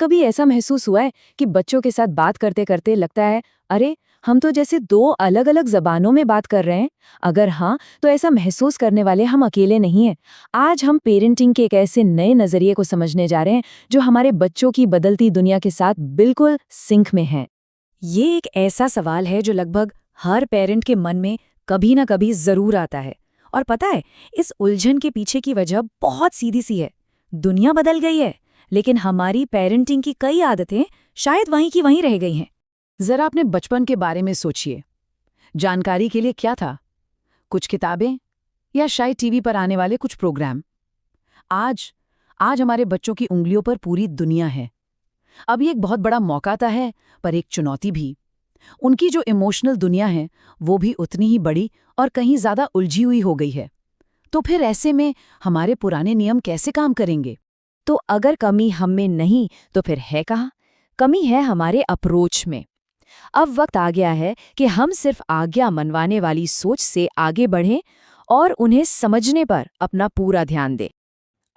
कभी ऐसा महसूस हुआ है कि बच्चों के साथ बात करते करते लगता है, अरे हम तो जैसे दो अलग अलग जबानों में बात कर रहे हैं। अगर हाँ, तो ऐसा महसूस करने वाले हम अकेले नहीं हैं। आज हम पेरेंटिंग के एक ऐसे नए नजरिए को समझने जा रहे हैं जो हमारे बच्चों की बदलती दुनिया के साथ बिल्कुल सिंक में है। ये एक ऐसा सवाल है जो लगभग हर पेरेंट के मन में कभी ना कभी जरूर आता है। और पता है, इस उलझन के पीछे की वजह बहुत सीधी सी है। दुनिया बदल गई है, लेकिन हमारी पेरेंटिंग की कई आदतें शायद वहीं की वहीं रह गई हैं। जरा अपने बचपन के बारे में सोचिए। जानकारी के लिए क्या था? कुछ किताबें या शायद टीवी पर आने वाले कुछ प्रोग्राम। आज आज हमारे बच्चों की उंगलियों पर पूरी दुनिया है। अब ये एक बहुत बड़ा मौका तो है, पर एक चुनौती भी। उनकी जो इमोशनल दुनिया है वो भी उतनी ही बड़ी और कहीं ज्यादा उलझी हुई हो गई है। तो फिर ऐसे में हमारे पुराने नियम कैसे काम करेंगे? तो अगर कमी हम में नहीं तो फिर है कहाँ? कमी है हमारे अप्रोच में। अब वक्त आ गया है कि हम सिर्फ आज्ञा मनवाने वाली सोच से आगे बढ़ें और उन्हें समझने पर अपना पूरा ध्यान दें।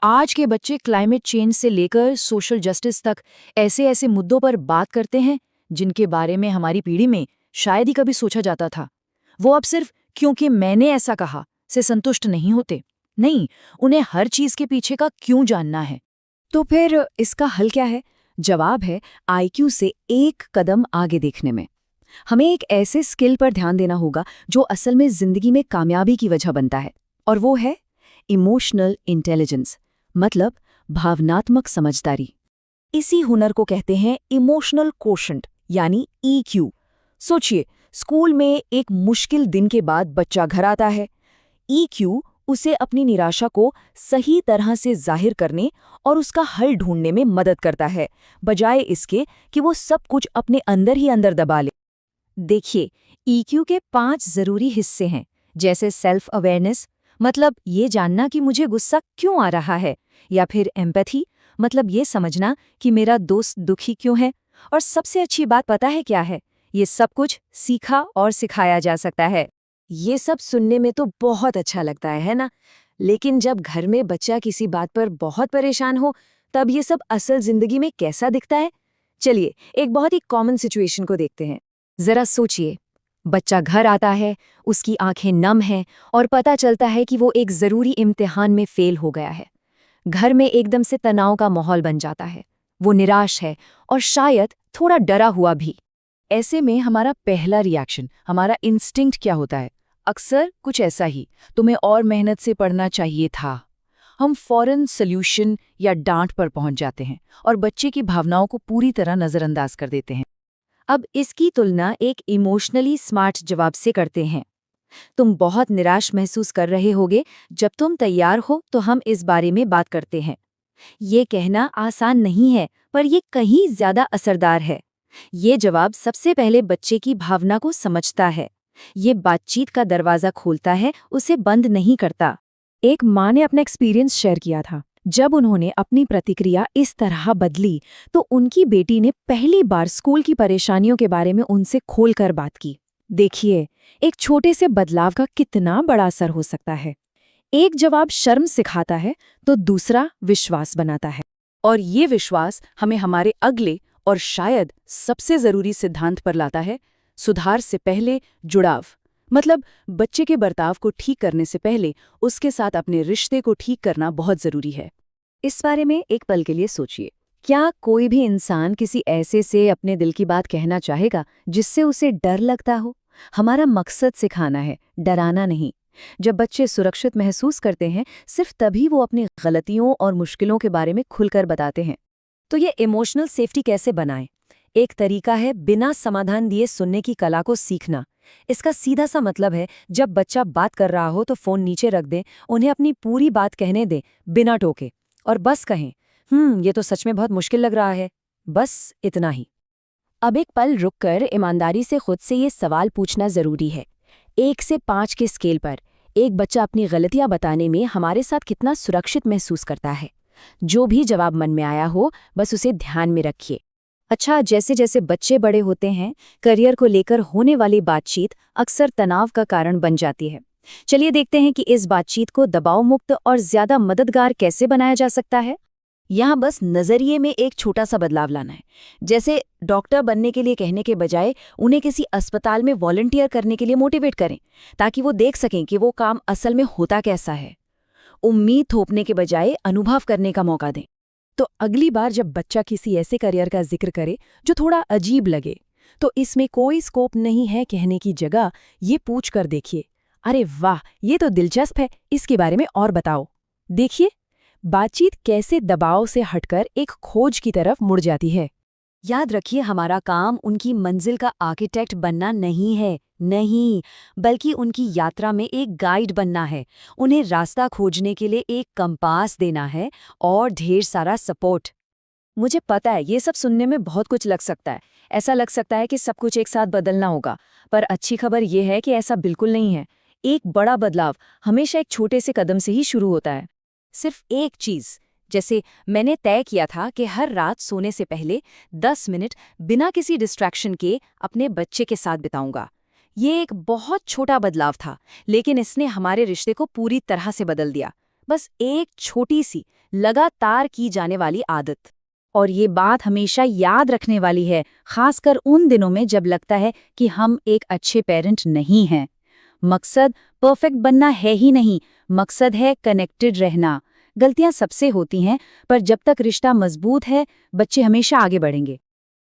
आज के बच्चे क्लाइमेट चेंज से लेकर सोशल जस्टिस तक ऐसे ऐसे मुद्दों पर बात करते हैं जिनके बारे में हमारी पीढ़ी में शायद ही कभी सोचा जाता था। वो अब सिर्फ क्योंकि मैंने ऐसा कहा से संतुष्ट नहीं होते। नहीं, उन्हें हर चीज के पीछे का क्यों जानना है। तो फिर इसका हल क्या है? जवाब है आईक्यू से एक कदम आगे देखने में। हमें एक ऐसे स्किल पर ध्यान देना होगा जो असल में जिंदगी में कामयाबी की वजह बनता है, और वो है इमोशनल इंटेलिजेंस, मतलब भावनात्मक समझदारी। इसी हुनर को कहते हैं इमोशनल कोशेंट, यानी ईक्यू। सोचिए, स्कूल में एक मुश्किल दिन के बाद बच्चा घर आता है। ईक्यू उसे अपनी निराशा को सही तरह से जाहिर करने और उसका हल ढूंढने में मदद करता है, बजाय इसके कि वो सब कुछ अपने अंदर ही अंदर दबा ले। देखिए, ईक्यू के 5 जरूरी हिस्से हैं, जैसे सेल्फ अवेयरनेस, मतलब ये जानना कि मुझे गुस्सा क्यों आ रहा है, या फिर एम्पैथी, मतलब ये समझना कि मेरा दोस्त दुखी क्यों है। और सबसे अच्छी बात पता है क्या है? ये सब कुछ सीखा और सिखाया जा सकता है। ये सब सुनने में तो बहुत अच्छा लगता है ना? लेकिन जब घर में बच्चा किसी बात पर बहुत परेशान हो, तब ये सब असल जिंदगी में कैसा दिखता है? चलिए, एक बहुत ही कॉमन सिचुएशन को देखते हैं। जरा सोचिए, बच्चा घर आता है, उसकी आंखें नम हैं और पता चलता है कि वो एक जरूरी इम्तिहान में फेल हो गया है। घर में एकदम से तनाव का माहौल बन जाता है। वो निराश है और शायद थोड़ा डरा हुआ भी। ऐसे में हमारा पहला रिएक्शन, हमारा इंस्टिंक्ट क्या होता है? अक्सर कुछ ऐसा ही, तुम्हें और मेहनत से पढ़ना चाहिए था। हम फौरन सॉल्यूशन या डांट पर पहुंच जाते हैं और बच्चे की भावनाओं को पूरी तरह नजरअंदाज कर देते हैं। अब इसकी तुलना एक इमोशनली स्मार्ट जवाब से करते हैं। तुम बहुत निराश महसूस कर रहे होगे, जब तुम तैयार हो तो हम इस बारे में बात करते हैं। ये कहना आसान नहीं है, पर ये कहीं ज्यादा असरदार है। ये जवाब सबसे पहले बच्चे की भावना को समझता है। ये बातचीत का दरवाजा खोलता है, उसे बंद नहीं करता। एक माँ ने अपना एक्सपीरियंस शेयर किया था। जब उन्होंने अपनी प्रतिक्रिया इस तरह बदली तो उनकी बेटी ने पहली बार स्कूल की परेशानियों के बारे में उनसे खोलकर बात की। देखिए, एक छोटे से बदलाव का कितना बड़ा असर हो सकता है। एक जवाब शर्म सिखाता है तो दूसरा विश्वास बनाता है। और ये विश्वास हमें हमारे अगले और शायद सबसे जरूरी सिद्धांत पर लाता है, सुधार से पहले जुड़ाव। मतलब बच्चे के बर्ताव को ठीक करने से पहले उसके साथ अपने रिश्ते को ठीक करना बहुत जरूरी है। इस बारे में एक पल के लिए सोचिए, क्या कोई भी इंसान किसी ऐसे से अपने दिल की बात कहना चाहेगा जिससे उसे डर लगता हो? हमारा मकसद सिखाना है, डराना नहीं। जब बच्चे सुरक्षित महसूस करते हैं, सिर्फ तभी वो अपनी गलतियों और मुश्किलों के बारे में खुलकर बताते हैं। तो ये इमोशनल सेफ्टी कैसे बनाएं? एक तरीका है बिना समाधान दिए सुनने की कला को सीखना। इसका सीधा सा मतलब है, जब बच्चा बात कर रहा हो तो फोन नीचे रख दें, उन्हें अपनी पूरी बात कहने दें बिना टोके, और बस कहें, ये तो सच में बहुत मुश्किल लग रहा है। बस इतना ही। अब एक पल रुककर ईमानदारी से खुद से ये सवाल पूछना जरूरी है। 1 से 5 के स्केल पर एक बच्चा अपनी गलतियां बताने में हमारे साथ कितना सुरक्षित महसूस करता है? जो भी जवाब मन में आया हो, बस उसे ध्यान में रखिए। अच्छा, जैसे जैसे बच्चे बड़े होते हैं, करियर को लेकर होने वाली बातचीत अक्सर तनाव का कारण बन जाती है। चलिए देखते हैं कि इस बातचीत को दबाव मुक्त और ज्यादा मददगार कैसे बनाया जा सकता है। यहाँ बस नजरिए में एक छोटा सा बदलाव लाना है। जैसे डॉक्टर बनने के लिए कहने के बजाय उन्हें किसी अस्पताल में वॉलंटियर करने के लिए मोटिवेट करें, ताकि वो देख सकें कि वो काम असल में होता कैसा है। उम्मीद थोपने के बजाय अनुभव करने का मौका दें। तो अगली बार जब बच्चा किसी ऐसे करियर का जिक्र करे जो थोड़ा अजीब लगे, तो इसमें कोई स्कोप नहीं है कहने की जगह ये पूछ कर देखिए, अरे वाह, ये तो दिलचस्प है, इसके बारे में और बताओ। देखिए, बातचीत कैसे दबाव से हटकर एक खोज की तरफ मुड़ जाती है। याद रखिए, हमारा काम उनकी मंजिल का आर्किटेक्ट बनना नहीं है, नहीं, बल्कि उनकी यात्रा में एक गाइड बनना है। उन्हें रास्ता खोजने के लिए एक कंपास देना है और ढेर सारा सपोर्ट। मुझे पता है ये सब सुनने में बहुत कुछ लग सकता है। ऐसा लग सकता है कि सब कुछ एक साथ बदलना होगा, पर अच्छी खबर ये है कि ऐसा बिल्कुल नहीं है। एक बड़ा बदलाव हमेशा एक छोटे से कदम से ही शुरू होता है। सिर्फ एक चीज़, जैसे मैंने तय किया था कि हर रात सोने से पहले 10 मिनट बिना किसी डिस्ट्रैक्शन के अपने बच्चे के साथ बिताऊंगा। ये एक बहुत छोटा बदलाव था, लेकिन इसने हमारे रिश्ते को पूरी तरह से बदल दिया। बस एक छोटी सी लगातार की जाने वाली आदत। और ये बात हमेशा याद रखने वाली है, खासकर उन दिनों में जब लगता है कि हम एक अच्छे पेरेंट नहीं हैं। मकसद परफेक्ट बनना है ही नहीं, मकसद है कनेक्टेड रहना। गलतियां सबसे होती हैं, पर जब तक रिश्ता मजबूत है, बच्चे हमेशा आगे बढ़ेंगे।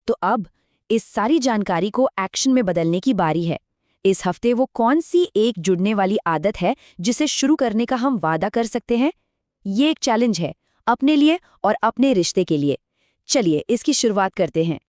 तो अब इस सारी जानकारी को एक्शन में बदलने की बारी है। इस हफ्ते वो कौन सी एक जुड़ने वाली आदत है जिसे शुरू करने का हम वादा कर सकते हैं? ये एक चैलेंज है, अपने लिए और अपने रिश्ते के लिए। चलिए इसकी शुरुआत करते हैं।